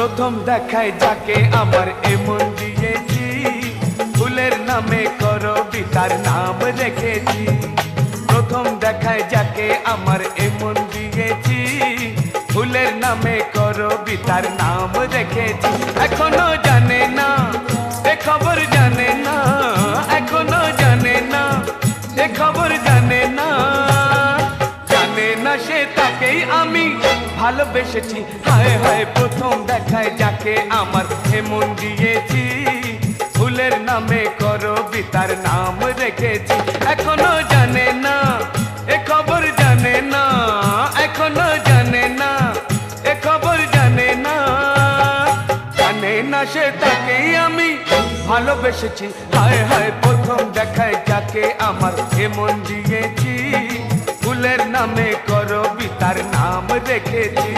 প্রথম দেখায় যাকে আমার এমন দিয়েছি, ফুলের নামে করবিতার নাম রেখেছি। প্রথম দেখায় যাকে আমার এমন দিয়েছি, ফুলের নামে করবিতার নাম রেখেছি। এখনো জানে না, এ খবর জানে না, এখনো জানে না, এ খবর জানে না, জানে না সে তাকেই আমি ভালোবেসেছি। হায় হায় প্রথম দেখায় যাকে আমার এমন দিয়েছি, ফুলের নামে করবিতার নাম রেখেছি। এখনো জানে না, এ খবর জানে না, এখনো জানে না, এ খবর জানে না, জানে না সে তাকেই আমি ভালোবেসেছি। হায় হায় প্রথম দেখায় যাকে আমার এমন দিয়েছি, ফুলের নামে করবিতার নাম রেখেছি।